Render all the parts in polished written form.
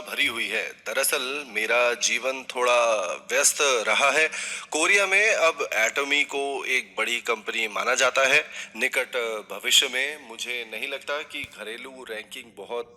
भरी हुई है। दरअसल मेरा जीवन थोड़ा व्यस्त रहा है। कोरिया में अब एटमी को एक बड़ी कंपनी माना जाता है। निकट भविष्य में मुझे नहीं लगता कि घरेलू रैंकिंग बहुत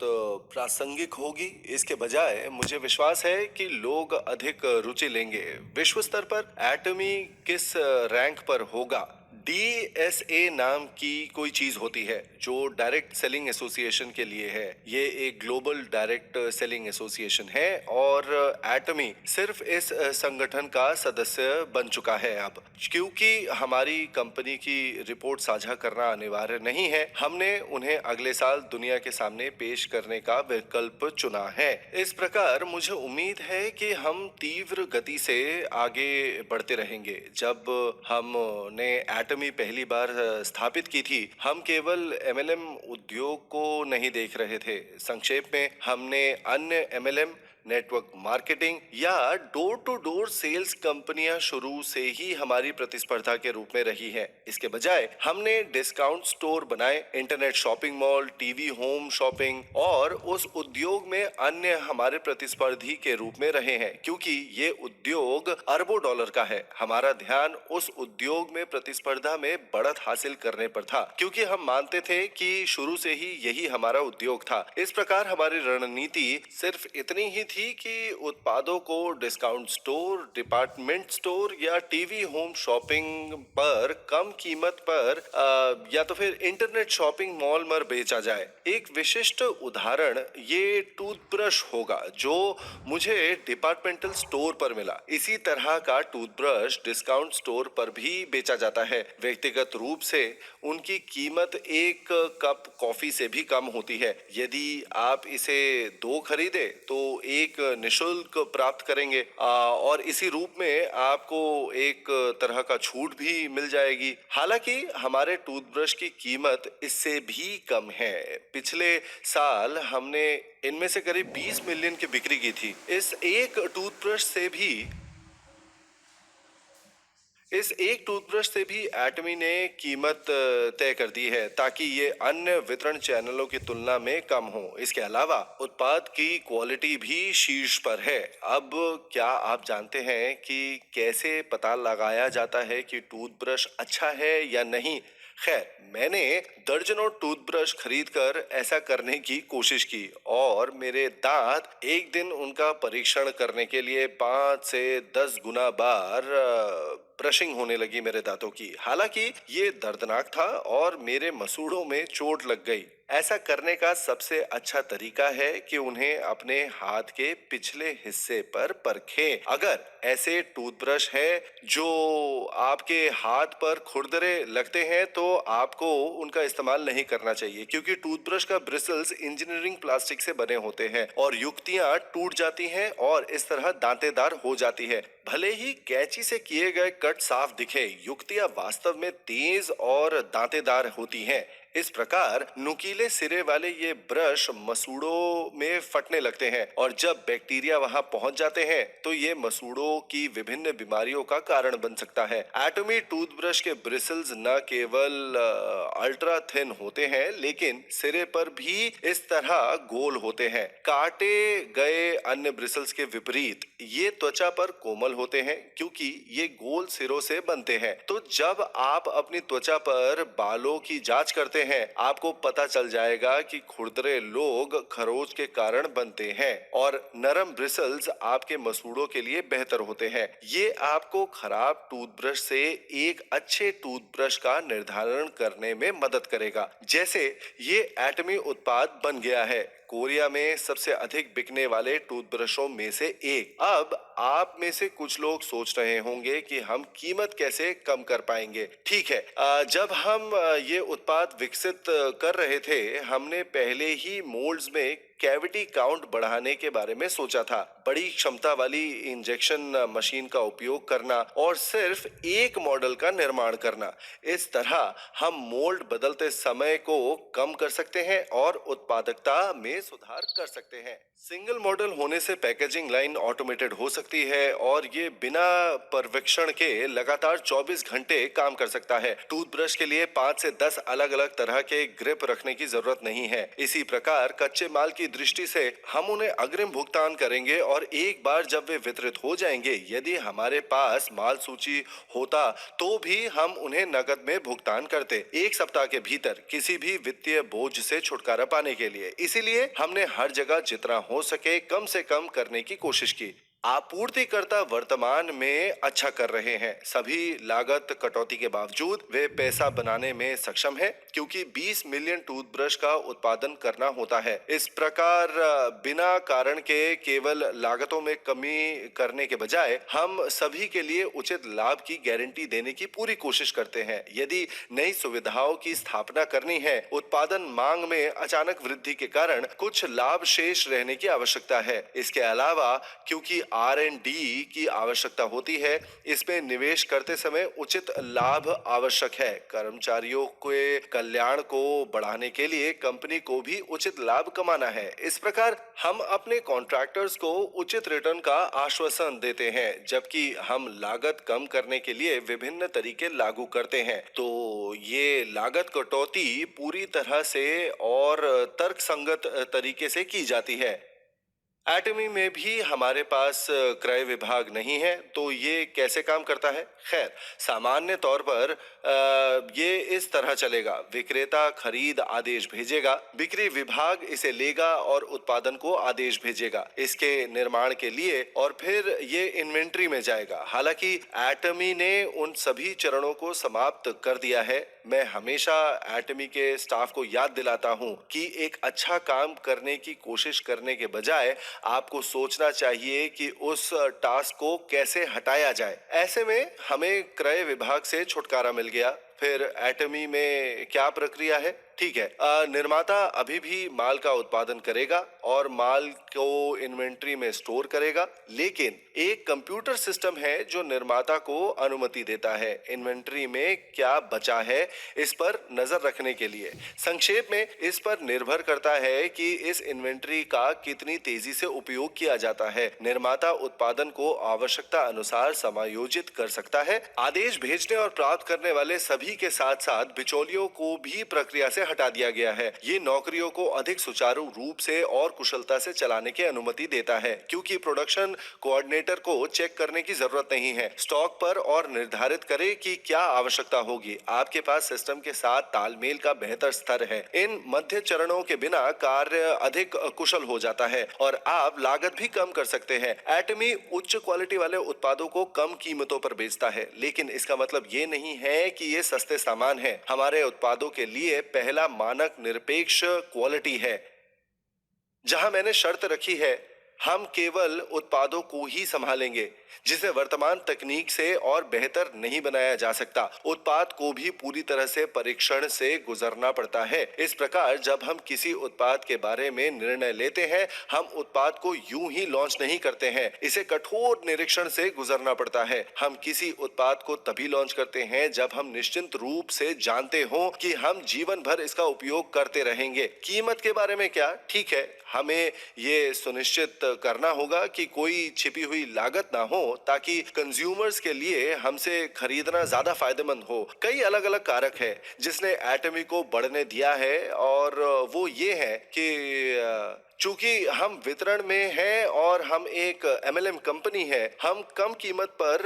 प्रासंगिक होगी। इसके बजाय मुझे विश्वास है कि लोग अधिक रुचि लेंगे। विश्व स्तर पर एटमी किस रैंक पर होगा? DSA नाम की कोई चीज होती है जो डायरेक्ट सेलिंग एसोसिएशन के लिए है। ये एक ग्लोबल डायरेक्ट सेलिंग एसोसिएशन है और एटमी सिर्फ इस संगठन का सदस्य बन चुका है अब। क्योंकि हमारी कंपनी की रिपोर्ट साझा करना अनिवार्य नहीं है, हमने उन्हें अगले साल दुनिया के सामने पेश करने का विकल्प चुना है। इस प्रकार मुझे उम्मीद है कि हम तीव्र गति से आगे बढ़ते रहेंगे। जब हमने एटमी पहली बार स्थापित की थी, हम केवल MLM उद्योग को नहीं देख रहे थे। संक्षेप में, हमने अन्य MLM नेटवर्क मार्केटिंग या डोर टू डोर सेल्स कंपनियां शुरू से ही हमारी प्रतिस्पर्धा के रूप में रही हैं। इसके बजाय हमने डिस्काउंट स्टोर बनाए, internet shopping mall, TV home shopping और उस उद्योग में अन्य हमारे प्रतिस्पर्धी के रूप में रहे हैं। क्योंकि ये उद्योग अरबों डॉलर का है, हमारा ध्यान उस उद्योग में प्रतिस्पर्धा में बढ़त हासिल करने पर था, क्योंकि हम मानते थे कि शुरू से ही यही हमारा उद्योग था। इस प्रकार हमारी रणनीति सिर्फ इतनी ही थी कि उत्पादों को डिस्काउंट स्टोर, डिपार्टमेंट स्टोर या टीवी होम शॉपिंग पर कम कीमत पर या तो फिर इंटरनेट शॉपिंग मॉल में बेचा जाए। एक विशिष्ट उदाहरण ये टूथब्रश होगा जो मुझे डिपार्टमेंटल स्टोर पर मिला। इसी तरह का टूथब्रश डिस्काउंट स्टोर पर भी बेचा जाता है। व्यक्तिगत रूप से उनकी कीमत एक कप कॉफी से भी कम होती है। यदि आप इसे 2 खरीदे तो एक निशुल्क प्राप्त करेंगे और इसी रूप में आपको एक तरह का छूट भी मिल जाएगी। हालांकि हमारे टूथब्रश की कीमत इससे भी कम है। पिछले साल हमने इनमें से करीब 20 मिलियन की बिक्री की थी। इस एक टूथब्रश से भी एटमी ने कीमत तय कर दी है ताकि ये अन्य वितरण चैनलों की तुलना में कम हो। इसके अलावा उत्पाद की क्वालिटी भी शीर्ष पर है। अब क्या आप जानते हैं कि कैसे पता लगाया जाता है कि टूथब्रश अच्छा है या नहीं? खैर, मैंने दर्जनों टूथब्रश खरीदकर ऐसा करने की कोशिश की और मेरे दांत एक दिन उनका परीक्षण करने के लिए 5 से 10 गुना बार ब्रशिंग होने लगी मेरे दांतों की। हालांकि ये दर्दनाक था और मेरे मसूड़ों में चोट लग गई। ऐसा करने का सबसे अच्छा तरीका है कि उन्हें अपने हाथ के पिछले हिस्से पर परखें। अगर ऐसे टूथब्रश है जो आपके हाथ पर खुरदरे लगते हैं तो आपको उनका इस्तेमाल नहीं करना चाहिए, क्योंकि टूथब्रश का ब्रिसल्स इंजीनियरिंग प्लास्टिक से बने होते हैं और युक्तियां टूट जाती हैं और इस तरह दांतेदार हो जाती है। भले ही कैंची से किए गए कट साफ दिखे, युक्तियां वास्तव में तेज और दांतेदार होती हैं। इस प्रकार नुकीले सिरे वाले ये ब्रश मसूड़ों में फटने लगते हैं और जब बैक्टीरिया वहां पहुंच जाते हैं तो ये मसूड़ों की विभिन्न बीमारियों का कारण बन सकता है। एटमी टूथब्रश के ब्रिसल्स न केवल अल्ट्रा थिन होते हैं, लेकिन सिरे पर भी इस तरह गोल होते हैं। काटे गए अन्य ब्रिसल्स के विपरीत ये त्वचा पर कोमल होते हैं, क्योंकि ये गोल सिरों से बनते हैं। तो जब आप अपनी त्वचा पर बालों की जांच करते हैं, आपको पता चल जाएगा कि खुरदरे लोग खरोच के कारण बनते हैं और नरम ब्रिसल्स आपके मसूड़ों के लिए बेहतर होते हैं। ये आपको खराब टूथब्रश से एक अच्छे टूथब्रश का निर्धारण करने में मदद करेगा। जैसे ये एटमी उत्पाद बन गया है कोरिया में सबसे अधिक बिकने वाले टूथब्रशों में से एक। अब आप में से कुछ लोग सोच रहे होंगे कि हम कीमत कैसे कम कर पाएंगे। ठीक है, जब हम ये उत्पाद विकसित कर रहे थे, हमने पहले ही मोल्ड्स में कैविटी काउंट बढ़ाने के बारे में सोचा था। बड़ी क्षमता वाली इंजेक्शन मशीन का उपयोग करना और सिर्फ एक मॉडल का निर्माण करना। इस तरह हम मोल्ड बदलते समय को कम कर सकते हैं और उत्पादकता में सुधार कर सकते हैं। सिंगल मॉडल होने से पैकेजिंग लाइन ऑटोमेटेड हो सकती है और ये बिना पर्यवेक्षण के लगातार 24 घंटे काम कर सकता है। टूथब्रश के लिए 5 से 10 अलग अलग तरह के ग्रिप रखने की जरूरत नहीं है। इसी प्रकार कच्चे माल की दृष्टि से हम उन्हें अग्रिम भुगतान करेंगे और एक बार जब वे वितरित हो जाएंगे, यदि हमारे पास माल सूची होता तो भी हम उन्हें नकद में भुगतान करते, एक सप्ताह के भीतर किसी भी वित्तीय बोझ से छुटकारा पाने के लिए। इसीलिए हमने हर जगह जितना हो सके कम से कम करने की कोशिश की। आपूर्तिकर्ता वर्तमान में अच्छा कर रहे हैं। सभी लागत कटौती के बावजूद वे पैसा बनाने में सक्षम हैं, क्योंकि 20 मिलियन टूथब्रश का उत्पादन करना होता है। इस प्रकार बिना कारण के केवल लागतों में कमी करने के बजाय हम सभी के लिए उचित लाभ की गारंटी देने की पूरी कोशिश करते हैं। यदि नई सुविधाओं की स्थापना करनी है, उत्पादन मांग में अचानक वृद्धि के कारण कुछ लाभ शेष रहने की आवश्यकता है। इसके अलावा क्योंकि R&D की आवश्यकता होती है, इसमें निवेश करते समय उचित लाभ आवश्यक है। कर्मचारियों के कल्याण को बढ़ाने के लिए कंपनी को भी उचित लाभ कमाना है। इस प्रकार हम अपने कॉन्ट्रैक्टर्स को उचित रिटर्न का आश्वासन देते हैं, जबकि हम लागत कम करने के लिए विभिन्न तरीके लागू करते हैं। तो ये लागत कटौती पूरी तरह से और तर्कसंगत तरीके से की जाती है। एटमी में भी हमारे पास क्रय विभाग नहीं है, तो ये कैसे काम करता है? खैर, सामान्य तौर पर ये इस तरह चलेगा। विक्रेता खरीद आदेश भेजेगा, बिक्री विभाग इसे लेगा और उत्पादन को आदेश भेजेगा इसके निर्माण के लिए, और फिर ये इन्वेंट्री में जाएगा। हालांकि एटमी ने उन सभी चरणों को समाप्त कर दिया है। मैं हमेशा एटमी के स्टाफ को याद दिलाता हूं कि एक अच्छा काम करने की कोशिश करने के बजाय आपको सोचना चाहिए कि उस टास्क को कैसे हटाया जाए। ऐसे में हमें क्रय विभाग से छुटकारा मिल गया। फिर एटमी में क्या प्रक्रिया है? ठीक है, निर्माता अभी भी माल का उत्पादन करेगा और माल को इन्वेंट्री में स्टोर करेगा, लेकिन एक कंप्यूटर सिस्टम है जो निर्माता को अनुमति देता है इन्वेंट्री में क्या बचा है इस पर नजर रखने के लिए। संक्षेप में, इस पर निर्भर करता है कि इस इन्वेंट्री का कितनी तेजी से उपयोग किया जाता है। निर्माता उत्पादन को आवश्यकता अनुसार समायोजित कर सकता है। आदेश भेजने और प्राप्त करने वाले सभी के साथ साथ बिचौलियों को भी प्रक्रिया से हटा दिया गया है। ये नौकरियों को अधिक सुचारू रूप से और कुशलता से चलाने की अनुमति देता है, क्योंकि प्रोडक्शन कोऑर्डिनेटर को चेक करने की जरूरत नहीं है। स्टॉक पर और निर्धारित करे कि क्या आवश्यकता होगी। आपके पास सिस्टम के साथ तालमेल का बेहतर स्तर है। इन मध्य चरणों के बिना कार्य अधिक कुशल हो जाता है और आप लागत भी कम कर सकते हैं। एटमी उच्च क्वालिटी वाले उत्पादों को कम कीमतों पर बेचता है, लेकिन इसका मतलब ये नहीं है कि ये सस्ते सामान है। हमारे उत्पादों के लिए पहला मानक निरपेक्ष क्वालिटी है, जहां मैंने शर्त रखी है हम केवल उत्पादों को ही संभालेंगे जिसे वर्तमान तकनीक से और बेहतर नहीं बनाया जा सकता। उत्पाद को भी पूरी तरह से परीक्षण से गुजरना पड़ता है। इस प्रकार जब हम किसी उत्पाद के बारे में निर्णय लेते हैं, हम उत्पाद को यूं ही लॉन्च नहीं करते हैं, इसे कठोर निरीक्षण से गुजरना पड़ता है। हम किसी उत्पाद को तभी लॉन्च करते हैं जब हम निश्चित रूप से जानते हो कि हम जीवन भर इसका उपयोग करते रहेंगे। कीमत के बारे में क्या? ठीक है, हमें ये सुनिश्चित करना होगा कि कोई छिपी हुई लागत ना हो, ताकि कंज्यूमर्स के लिए हमसे खरीदना ज्यादा फायदेमंद हो। कई अलग अलग कारक है जिसने एटमी को बढ़ने दिया है, और वो ये है कि चूंकि हम वितरण में हैं और हम एक MLM कंपनी है, हम कम कीमत पर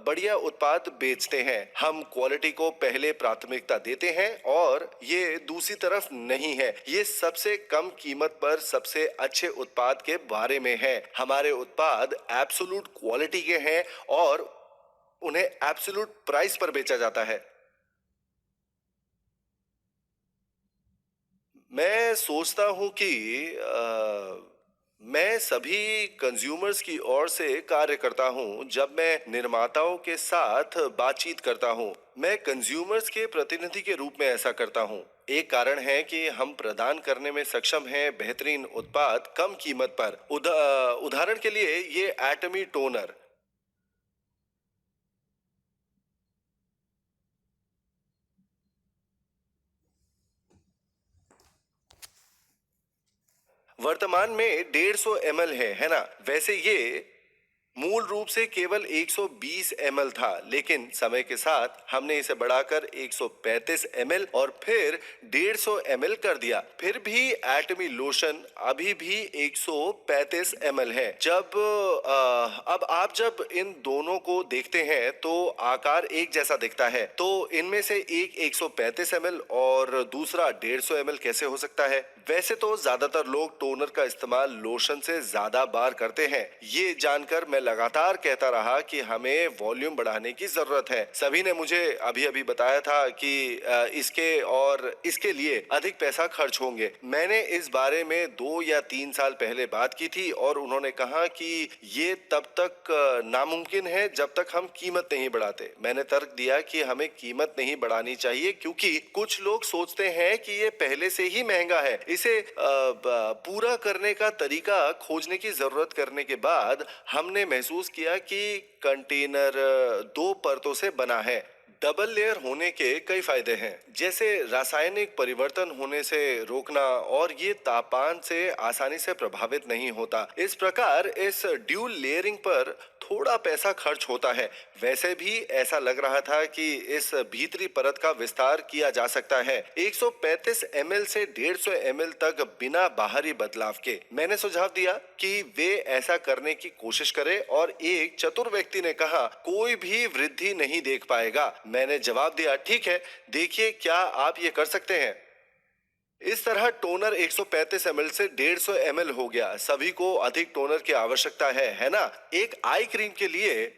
बढ़िया उत्पाद बेचते हैं। हम क्वालिटी को पहले प्राथमिकता देते हैं, और ये दूसरी तरफ नहीं है। ये सबसे कम कीमत पर सबसे अच्छे उत्पाद के बारे में है। हमारे उत्पाद एब्सोल्यूट क्वालिटी के हैं और उन्हें एब्सोल्यूट प्राइस पर बेचा जाता है। मैं सोचता हूँ कि मैं सभी कंज्यूमर्स की ओर से कार्य करता हूँ। जब मैं निर्माताओं के साथ बातचीत करता हूँ, मैं कंज्यूमर्स के प्रतिनिधि के रूप में ऐसा करता हूँ। एक कारण है कि हम प्रदान करने में सक्षम हैं बेहतरीन उत्पाद कम कीमत पर। उदाहरण के लिए ये एटमी टोनर वर्तमान में 150 ml है ना? वैसे ये मूल रूप से केवल 120 ml था, लेकिन समय के साथ हमने इसे बढ़ाकर 135 ml और फिर 150 ml कर दिया। फिर भी एटमी लोशन अभी भी 135 ml है। अब आप जब इन दोनों को देखते हैं तो आकार एक जैसा दिखता है, तो इनमें से एक 135 ml और दूसरा 150 ml कैसे हो सकता है? वैसे तो ज्यादातर लोग टोनर का इस्तेमाल लोशन से ज्यादा बार करते हैं। ये जानकर मैं लगातार कहता रहा कि हमें वॉल्यूम बढ़ाने की जरूरत है। सभी ने मुझे अभी अभी बताया था कि इसके और इसके लिए अधिक पैसा खर्च होंगे। मैंने इस बारे में 2 या 3 साल पहले बात की थी और उन्होंने कहा कि ये तब तक नामुमकिन है जब तक हम कीमत नहीं बढ़ाते। मैंने तर्क दिया कि हमें कीमत नहीं बढ़ानी चाहिए क्योंकि कुछ लोग सोचते हैं कि ये पहले से ही महंगा है। इसे पूरा करने का तरीका खोजने की जरूरत करने के बाद हमने महसूस किया कि कंटेनर 2 परतों से बना है। डबल लेयर होने के कई फायदे हैं, जैसे रासायनिक परिवर्तन होने से रोकना और ये तापमान से आसानी से प्रभावित नहीं होता। इस प्रकार इस ड्यूल लेयरिंग पर थोड़ा पैसा खर्च होता है। वैसे भी ऐसा लग रहा था कि इस भीतरी परत का विस्तार किया जा सकता है 135 ml से 150 ml तक बिना बाहरी बदलाव के। मैंने सुझाव दिया कि वे ऐसा करने की कोशिश करें और एक चतुर व्यक्ति ने कहा, कोई भी वृद्धि नहीं देख पाएगा। मैंने जवाब दिया, ठीक है, देखिए क्या आप ये कर सकते हैं। इस तरह टोनर 135 ml से 150 ml हो गया। सभी को अधिक टोनर की आवश्यकता है ना? एक आई क्रीम के लिए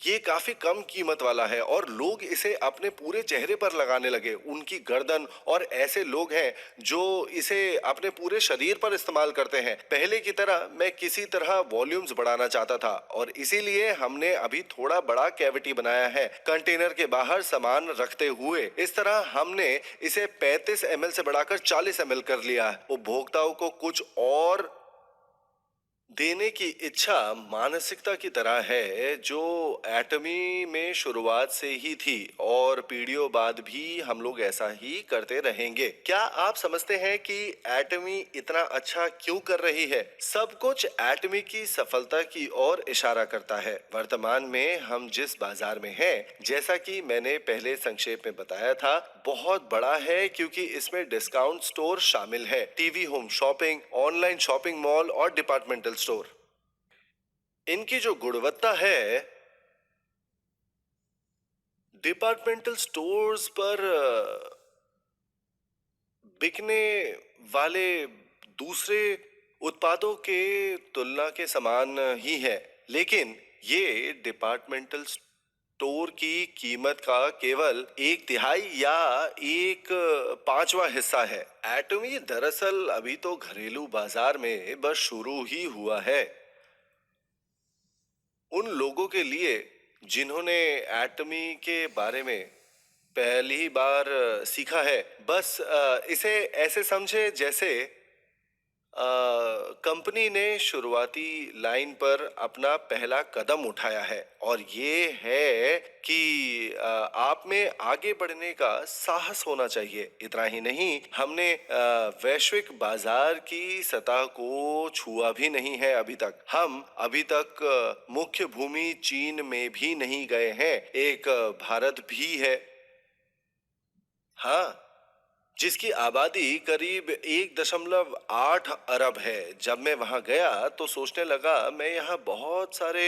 ये काफी कम कीमत वाला है और लोग इसे अपने पूरे चेहरे पर लगाने लगे, उनकी गर्दन, और ऐसे लोग हैं जो इसे अपने पूरे शरीर पर इस्तेमाल करते हैं। पहले की तरह मैं किसी तरह वॉल्यूम्स बढ़ाना चाहता था और इसीलिए हमने अभी थोड़ा बड़ा कैविटी बनाया है कंटेनर के बाहर सामान रखते हुए। इस तरह हमने इसे 35 ml से बढ़ाकर 40 ml कर लिया। उपभोक्ताओं को कुछ और देने की इच्छा मानसिकता की तरह है जो एटमी में शुरुआत से ही थी और पीढ़ियों बाद भी हम लोग ऐसा ही करते रहेंगे। क्या आप समझते हैं कि एटमी इतना अच्छा क्यों कर रही है? सब कुछ एटमी की सफलता की ओर इशारा करता है। वर्तमान में हम जिस बाजार में हैं, जैसा कि मैंने पहले संक्षेप में बताया था, बहुत बड़ा है क्योंकि इसमें डिस्काउंट स्टोर शामिल है, TV home shopping, online shopping mall और डिपार्टमेंटल स्टोर। इनकी जो गुणवत्ता है, डिपार्टमेंटल स्टोर्स पर बिकने वाले दूसरे उत्पादों के तुलना के समान ही है, लेकिन ये डिपार्टमेंटल स्टोर की कीमत का केवल 1/3 या 1/5वां हिस्सा है। एटमी दरअसल अभी तो घरेलू बाजार में बस शुरू ही हुआ है। उन लोगों के लिए जिन्होंने एटमी के बारे में पहली बार सीखा है, बस इसे ऐसे समझे जैसे कंपनी ने शुरुआती लाइन पर अपना पहला कदम उठाया है और ये है कि आप में आगे बढ़ने का साहस होना चाहिए। इतना ही नहीं, हमने वैश्विक बाजार की सतह को छुआ भी नहीं है अभी तक। हम अभी तक मुख्य भूमि चीन में भी नहीं गए हैं। एक भारत भी है, हाँ, जिसकी आबादी करीब 1.8 अरब है। जब मैं वहां गया तो सोचने लगा, मैं यहाँ बहुत सारे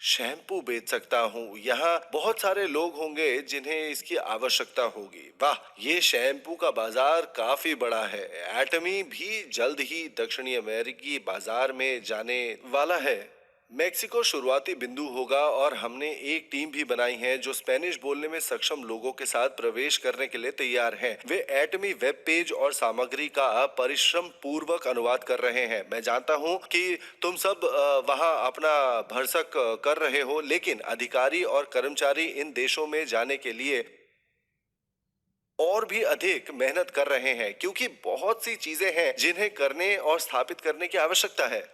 शैम्पू बेच सकता हूँ। यहाँ बहुत सारे लोग होंगे जिन्हें इसकी आवश्यकता होगी। वाह, ये शैम्पू का बाजार काफी बड़ा है। एटमी भी जल्द ही दक्षिणी अमेरिकी बाजार में जाने वाला है। मेक्सिको शुरुआती बिंदु होगा और हमने एक टीम भी बनाई है जो स्पेनिश बोलने में सक्षम लोगों के साथ प्रवेश करने के लिए तैयार हैं। वे एटमी वेब पेज और सामग्री का परिश्रम पूर्वक अनुवाद कर रहे हैं। मैं जानता हूं कि तुम सब वहां अपना भरसक कर रहे हो, लेकिन अधिकारी और कर्मचारी इन देशों में जाने के लिए और भी अधिक मेहनत कर रहे हैं क्योंकि बहुत सी चीजें हैं जिन्हें करने और स्थापित करने की आवश्यकता है।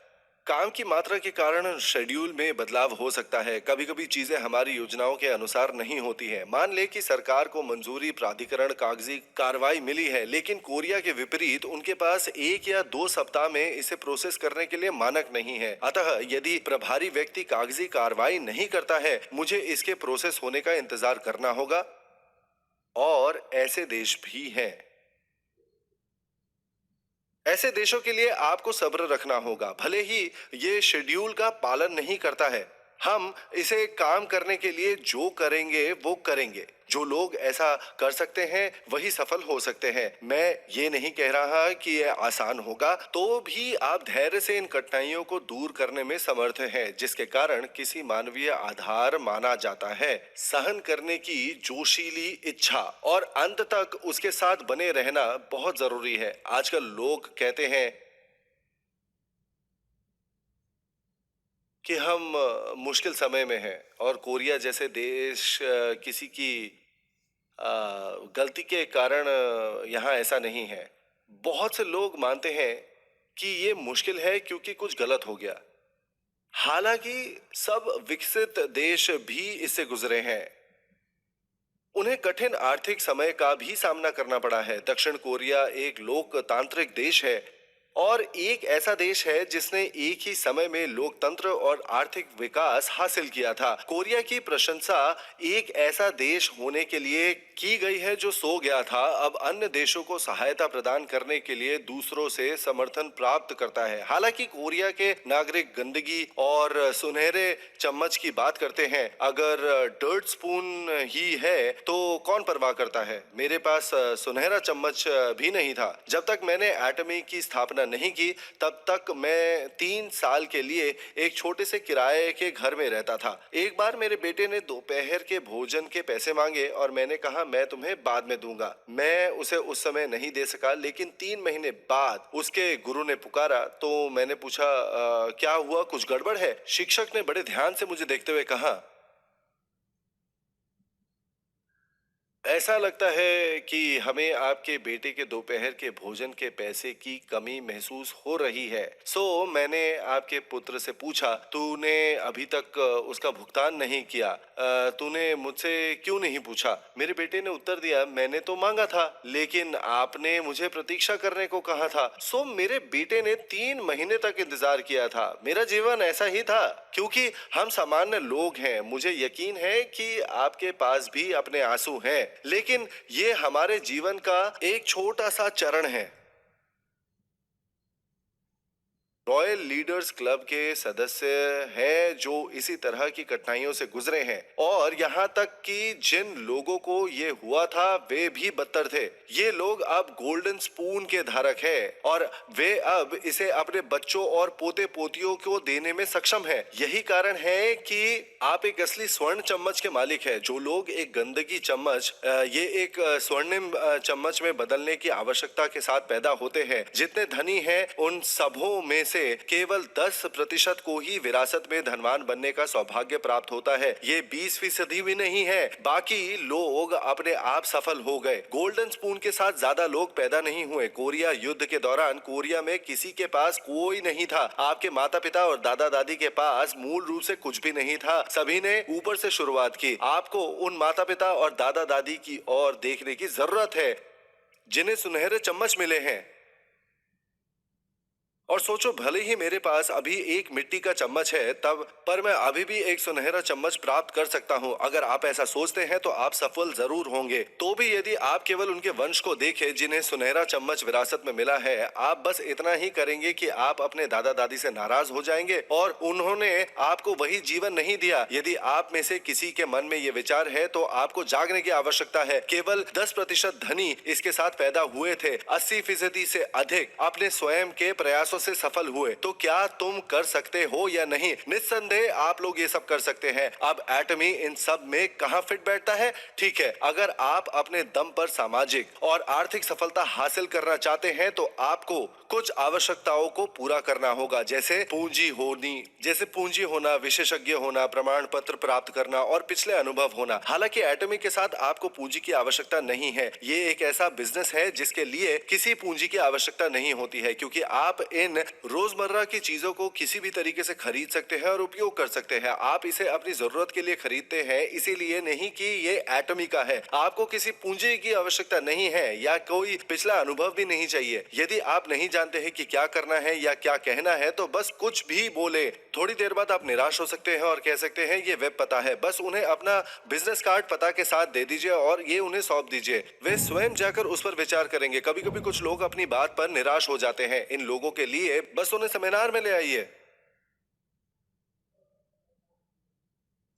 काम की मात्रा के कारण शेड्यूल में बदलाव हो सकता है। कभी-कभी चीजें हमारी योजनाओं के अनुसार नहीं होती हैं। मान ले कि सरकार को मंजूरी प्राधिकरण कागजी कार्रवाई मिली है, लेकिन कोरिया के विपरीत उनके पास 1 या 2 सप्ताह में इसे प्रोसेस करने के लिए मानक नहीं है। अतः यदि प्रभारी व्यक्ति कागजी कार्रवाई नहीं करता है, मुझे इसके प्रोसेस होने का इंतजार करना होगा। और ऐसे देश भी हैं। ऐसे देशों के लिए आपको सब्र रखना होगा, भले ही ये शेड्यूल का पालन नहीं करता है। हम इसे काम करने के लिए जो करेंगे वो करेंगे। जो लोग ऐसा कर सकते हैं वही सफल हो सकते हैं। मैं ये नहीं कह रहा कि ये आसान होगा, तो भी आप धैर्य से इन कठिनाइयों को दूर करने में समर्थ हैं, जिसके कारण किसी मानवीय आधार माना जाता है। सहन करने की जोशीली इच्छा और अंत तक उसके साथ बने रहना बहुत जरूरी है। आजकल लोग कहते हैं कि हम मुश्किल समय में हैं और कोरिया जैसे देश किसी की गलती के कारण यहाँ ऐसा नहीं है। बहुत से लोग मानते हैं कि ये मुश्किल है क्योंकि कुछ गलत हो गया। हालांकि सब विकसित देश भी इससे गुजरे हैं। उन्हें कठिन आर्थिक समय का भी सामना करना पड़ा है। दक्षिण कोरिया एक लोकतांत्रिक देश है और एक ऐसा देश है जिसने एक ही समय में लोकतंत्र और आर्थिक विकास हासिल किया था। कोरिया की प्रशंसा एक ऐसा देश होने के लिए की गई है जो सो गया था, अब अन्य देशों को सहायता प्रदान करने के लिए दूसरों से समर्थन प्राप्त करता है। हालांकि कोरिया के नागरिक गंदगी और सुनहरे चम्मच की बात करते हैं। अगर डर्ट स्पून ही है तो कौन परवाह करता है। मेरे पास सुनहरा चम्मच भी नहीं था। जब तक मैंने एटमी की स्थापना नहीं की, तब तक मैं 3 साल के लिए एक छोटे से किराए के घर में रहता था। एक बार मेरे बेटे ने दोपहर के भोजन के पैसे मांगे और मैंने कहा मैं तुम्हें बाद में दूंगा। मैं उसे उस समय नहीं दे सका, लेकिन 3 महीने बाद उसके गुरु ने पुकारा तो मैंने पूछा क्या हुआ, कुछ गड़बड़ है?" शिक्षक ने बड़े ध्यान से मुझे देखते हुए कहा, "ऐसा लगता है कि हमें आपके बेटे के दोपहर के भोजन के पैसे की कमी महसूस हो रही है। सो मैंने आपके पुत्र से पूछा, तूने अभी तक उसका भुगतान नहीं किया? तूने मुझसे क्यों नहीं पूछा?" मेरे बेटे ने उत्तर दिया, "मैंने तो मांगा था, लेकिन आपने मुझे प्रतीक्षा करने को कहा था।" सो मेरे बेटे ने 3 महीने तक इंतजार किया था। मेरा जीवन ऐसा ही था, क्योंकि हम सामान्य लोग हैं। मुझे यकीन है कि आपके पास भी अपने आंसू हैं, लेकिन ये हमारे जीवन का एक छोटा सा चरण है। रॉयल लीडर्स क्लब के सदस्य हैं जो इसी तरह की कठिनाइयों से गुजरे हैं, और यहाँ तक कि जिन लोगों को ये हुआ था वे भी बदतर थे। ये लोग अब गोल्डन स्पून के धारक हैं और वे अब इसे अपने बच्चों और पोते पोतियों को देने में सक्षम हैं। यही कारण है कि आप एक असली स्वर्ण चम्मच के मालिक हैं। जो लोग एक गंदगी चम्मच ये एक स्वर्णिम चम्मच में बदलने की आवश्यकता के साथ पैदा होते हैं, जितने धनी हैं उन सबों में से केवल 10% को ही विरासत में धनवान बनने का सौभाग्य प्राप्त होता है। ये 20% भी नहीं है। बाकी लोग अपने आप सफल हो गए। गोल्डन स्पून के साथ ज्यादा लोग पैदा नहीं हुए। कोरिया युद्ध के दौरान कोरिया में किसी के पास कोई नहीं था। आपके माता पिता और दादा दादी के पास मूल रूप से कुछ भी नहीं था। सभी ने ऊपर से शुरुआत की। आपको उन माता पिता और दादा दादी की ओर देखने की जरूरत है जिन्हें सुनहरे चम्मच मिले हैं। और सोचो, भले ही मेरे पास अभी एक मिट्टी का चम्मच है तब, पर मैं अभी भी एक सुनहरा चम्मच प्राप्त कर सकता हूँ। अगर आप ऐसा सोचते हैं तो आप सफल जरूर होंगे। तो भी यदि आप केवल उनके वंश को देखें जिन्हें सुनहरा चम्मच विरासत में मिला है, आप बस इतना ही करेंगे कि आप अपने दादा दादी से नाराज हो जाएंगे और उन्होंने आपको वही जीवन नहीं दिया। यदि आप में से किसी के मन में ये विचार है तो आपको जागने की आवश्यकता है। केवल 10% धनी इसके साथ पैदा हुए थे। 80% से अधिक अपने स्वयं के प्रयासों से सफल हुए। तो क्या तुम कर सकते हो या नहीं? निस्संदेह आप लोग ये सब कर सकते हैं। अब एटमी इन सब में कहां फिट बैठता है? ठीक है, अगर आप अपने दम पर सामाजिक और आर्थिक सफलता हासिल करना चाहते हैं तो आपको कुछ आवश्यकताओं को पूरा करना होगा, जैसे पूंजी होना, विशेषज्ञ होना, प्रमाण पत्र प्राप्त करना और पिछले अनुभव होना। हालांकि एटमी के साथ आपको पूंजी की आवश्यकता नहीं है। ये एक ऐसा बिजनेस है जिसके लिए किसी पूंजी की आवश्यकता नहीं होती है, क्योंकि आप इन इन रोजमर्रा की चीजों को किसी भी तरीके से खरीद सकते हैं और उपयोग कर सकते हैं। आप इसे अपनी जरूरत के लिए खरीदते हैं, इसीलिए नहीं कि ये एटमी का है। आपको किसी पूंजी की आवश्यकता नहीं है या कोई पिछला अनुभव भी नहीं चाहिए। यदि आप नहीं जानते हैं कि क्या करना है या क्या कहना है तो बस कुछ भी बोले। थोड़ी देर बाद आप निराश हो सकते हैं और कह सकते हैं ये वेब पता है, बस उन्हें अपना बिजनेस कार्ड पता के साथ दे दीजिए और ये उन्हें सौंप दीजिए। वे स्वयं जाकर उस पर विचार करेंगे। कभी कभी कुछ लोग अपनी बात पर निराश हो जाते हैं। इन लोगों के लिए बस उन्हें सेमिनार में ले आइए।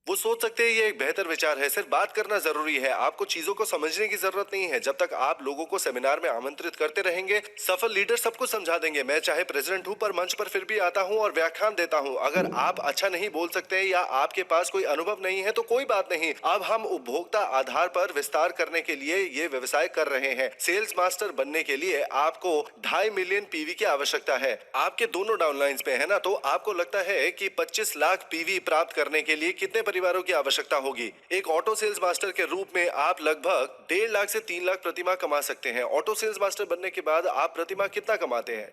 वो सोच सकते हैं ये एक बेहतर विचार है। सिर्फ बात करना जरूरी है, आपको चीजों को समझने की जरूरत नहीं है। जब तक आप लोगों को सेमिनार में आमंत्रित करते रहेंगे, सफल लीडर सब कुछ समझा देंगे। मैं चाहे प्रेसिडेंट हूं पर मंच पर फिर भी आता हूं और व्याख्यान देता हूं। अगर आप अच्छा नहीं बोल सकते या आपके पास कोई अनुभव नहीं है तो कोई बात नहीं। अब हम उपभोक्ता आधार पर विस्तार करने के लिए ये व्यवसाय कर रहे हैं। सेल्स मास्टर बनने के लिए आपको 2.5 मिलियन पीवी की आवश्यकता है। आपके दोनों डाउनलाइंस पे है ना, तो आपको लगता है कि 25 लाख पीवी प्राप्त करने के लिए कितने परिवारों की आवश्यकता होगी? एक ऑटो सेल्स मास्टर के रूप में आप लगभग 1.5 लाख से 3 लाख प्रति माह कमा सकते हैं। ऑटो सेल्स मास्टर बनने के बाद आप प्रति माह कितना कमाते हैं?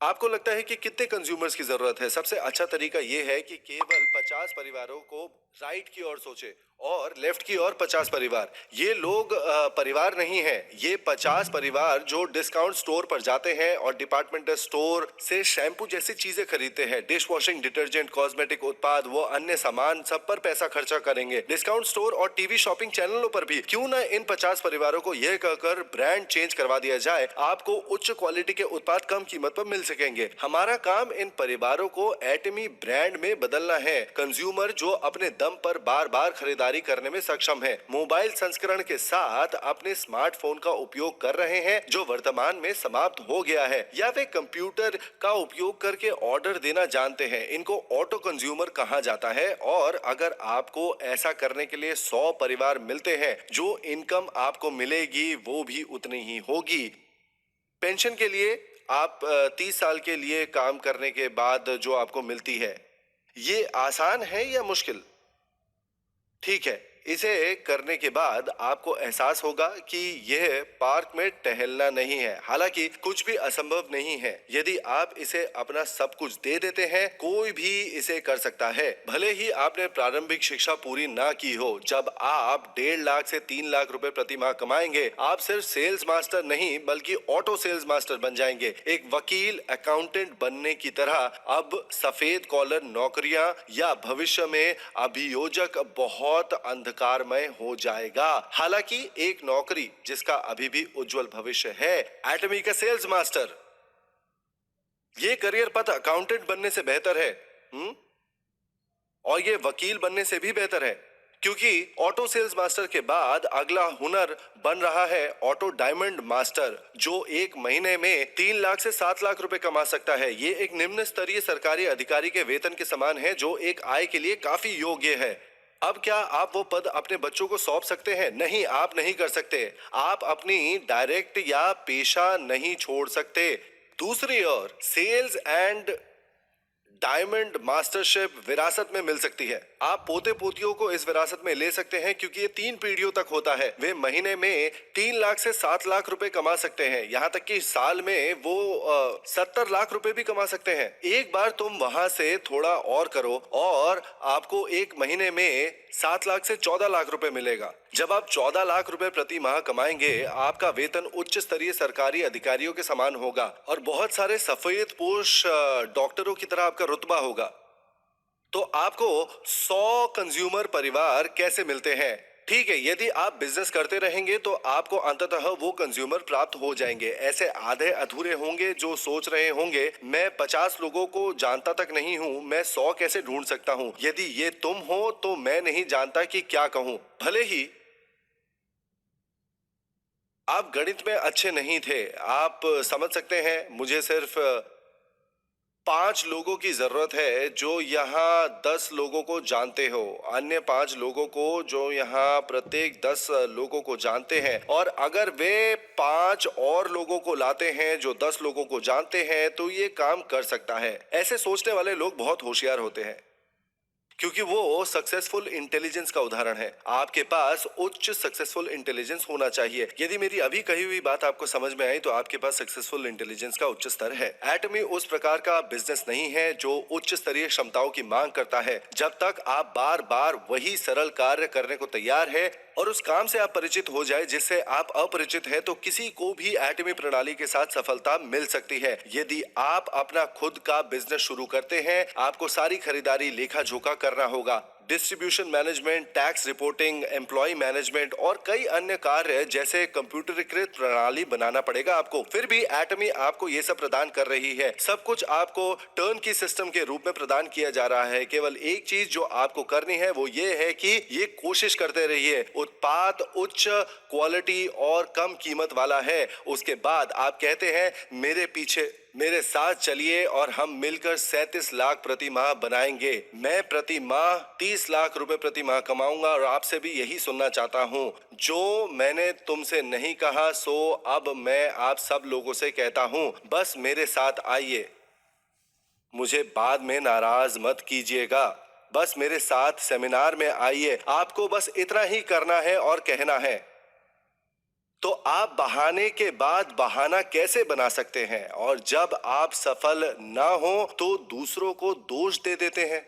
आपको लगता है कि कितने कंज्यूमर्स की जरूरत है? सबसे अच्छा तरीका यह है कि केवल 50 परिवारों को राइट की ओर सोचे और लेफ्ट की ओर 50 परिवार। ये लोग परिवार नहीं है, ये 50 परिवार जो डिस्काउंट स्टोर पर जाते हैं और डिपार्टमेंटल स्टोर से शैम्पू जैसी चीजें खरीदते हैं। डिश वॉशिंग, डिटर्जेंट, कॉस्मेटिक उत्पाद, वो अन्य सामान सब पर पैसा खर्चा करेंगे। डिस्काउंट स्टोर और टीवी शॉपिंग चैनलों पर भी। क्यों ना इन 50 परिवारों को यह कहकर ब्रांड चेंज करवा दिया जाए, आपको उच्च क्वालिटी के उत्पाद कम कीमत पर मिल सकेंगे। हमारा काम इन परिवारों को एटमी ब्रांड में बदलना है। कंज्यूमर जो अपने दम पर बार बार खरीदारी करने में सक्षम है, मोबाइल संस्करण के साथ अपने स्मार्टफोन का उपयोग कर रहे हैं जो वर्तमान में समाप्त हो गया है, या वे कंप्यूटर का उपयोग करके ऑर्डर देना जानते हैं। इनको ऑटो कंज्यूमर कहा जाता है। और अगर आपको ऐसा करने के लिए 100 परिवार मिलते हैं, जो इनकम आपको मिलेगी वो भी उतनी ही होगी। पेंशन के लिए आप 30 साल के लिए काम करने के बाद जो आपको मिलती है, ये आसान है या मुश्किल? ठीक है, इसे करने के बाद आपको एहसास होगा कि यह पार्क में टहलना नहीं है। हालांकि कुछ भी असंभव नहीं है। यदि आप इसे अपना सब कुछ दे देते हैं, कोई भी इसे कर सकता है। भले ही आपने प्रारंभिक शिक्षा पूरी ना की हो। जब आप 1.5 लाख से 3 लाख रुपए प्रति माह कमाएंगे, आप सिर्फ सेल्स मास्टर नहीं बल्कि ऑटो सेल्स मास्टर बन जाएंगे। एक वकील, अकाउंटेंट बनने की तरह अब सफेद कॉलर नौकरियां या भविष्य में अभियोजक बहुत अंधकारमय हो जाएगा। हालांकि एक नौकरी जिसका अभी भी उज्जवल भविष्य है, एटमी का सेल्स मास्टर। ये करियर पथ अकाउंटेंट बनने से बेहतर है। और ये वकील बनने से भी बेहतर है, क्योंकि ऑटो सेल्स मास्टर के बाद अगला हुनर बन रहा है ऑटो डायमंड मास्टर, जो एक महीने में 3 लाख से 7 लाख रुपए कमा सकता है। ये एक निम्न स्तरीय सरकारी अधिकारी के वेतन के समान है, जो एक आय के लिए काफी योग्य है। अब क्या आप वो पद अपने बच्चों को सौंप सकते हैं? नहीं, आप नहीं कर सकते। आप अपनी डायरेक्ट या पेशा नहीं छोड़ सकते। दूसरी ओर सेल्स एंड डायमंड मास्टरशिप विरासत में मिल सकती है। आप पोते पोतियों को इस विरासत में ले सकते हैं, क्योंकि ये 3 पीढ़ियों तक होता है। वे महीने में 3 लाख से 7 लाख रुपए कमा सकते हैं। यहाँ तक कि साल में वो 70 लाख रुपए भी कमा सकते हैं। एक बार तुम वहां से थोड़ा और करो और आपको एक महीने में 7 लाख से 14 लाख रुपए मिलेगा। जब आप 14 लाख रुपए प्रति माह कमाएंगे, आपका वेतन उच्च स्तरीय सरकारी अधिकारियों के समान होगा और बहुत सारे सफेद पोश डॉक्टरों की तरह आपका रुतबा होगा। तो आपको 100 कंज्यूमर परिवार कैसे मिलते हैं? ठीक है, यदि आप बिजनेस करते रहेंगे तो आपको अंततः वो कंज्यूमर प्राप्त हो जाएंगे। ऐसे आधे अधूरे होंगे जो सोच रहे होंगे, मैं 50 लोगों को जानता तक नहीं हूँ, मैं 100 कैसे ढूंढ सकता हूँ? यदि ये तुम हो तो मैं नहीं जानता कि क्या कहूँ। भले ही आप गणित में अच्छे नहीं थे, आप समझ सकते हैं, मुझे सिर्फ 5 लोगों की जरूरत है जो यहाँ 10 लोगों को जानते हो, अन्य 5 लोगों को जो यहाँ प्रत्येक 10 लोगों को जानते हैं। और अगर वे 5 और लोगों को लाते हैं जो 10 लोगों को जानते हैं, तो ये काम कर सकता है। ऐसे सोचने वाले लोग बहुत होशियार होते हैं। क्योंकि वो सक्सेसफुल इंटेलिजेंस का उदाहरण है। आपके पास उच्च सक्सेसफुल इंटेलिजेंस होना चाहिए। यदि मेरी अभी कही हुई बात आपको समझ में आई तो आपके पास सक्सेसफुल इंटेलिजेंस का उच्च स्तर है। एटमी उस प्रकार का बिजनेस नहीं है जो उच्च स्तरीय क्षमताओं की मांग करता है। जब तक आप बार बार वही सरल कार्य करने को तैयार है और उस काम से आप परिचित हो जाए जिससे आप अपरिचित है, तो किसी को भी एटमी प्रणाली के साथ सफलता मिल सकती है। यदि आप अपना खुद का बिजनेस शुरू करते हैं, आपको सारी खरीदारी लेखा जोखा करना होगा। Distribution management, tax reporting, employ management और कई अन्य कार्य जैसे कंप्यूटरीकृत प्रणाली बनाना पड़ेगा आपको। फिर भी एटमी आपको ये सब प्रदान कर रही है। सब कुछ आपको टर्न की सिस्टम के रूप में प्रदान किया जा रहा है। केवल एक चीज जो आपको करनी है वो ये है कि ये कोशिश करते रहिए। उत्पाद उच्च क्वालिटी और कम कीमत वाला है। उसके बाद आप कहते हैं मेरे पीछे मेरे साथ चलिए और हम मिलकर 37 लाख प्रति माह बनाएंगे। मैं प्रति माह 30 लाख रुपए प्रति माह कमाऊंगा और आपसे भी यही सुनना चाहता हूं। जो मैंने तुमसे नहीं कहा सो अब मैं आप सब लोगों से कहता हूं, बस मेरे साथ आइए। मुझे बाद में नाराज मत कीजिएगा। बस मेरे साथ सेमिनार में आइए। आपको बस इतना ही करना है और कहना है। तो आप बहाने के बाद बहाना कैसे बना सकते हैं और जब आप सफल ना हो तो दूसरों को दोष दे देते हैं।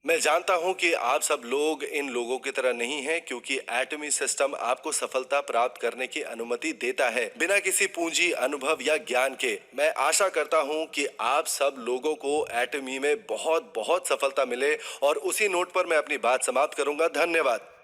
मैं जानता हूं कि आप सब लोग इन लोगों की तरह नहीं हैं, क्योंकि एटमी सिस्टम आपको सफलता प्राप्त करने की अनुमति देता है बिना किसी पूंजी, अनुभव या ज्ञान के। मैं आशा करता हूं कि आप सब लोगों को एटमी में बहुत बहुत सफलता मिले और उसी नोट पर मैं अपनी बात समाप्त करूंगा। धन्यवाद।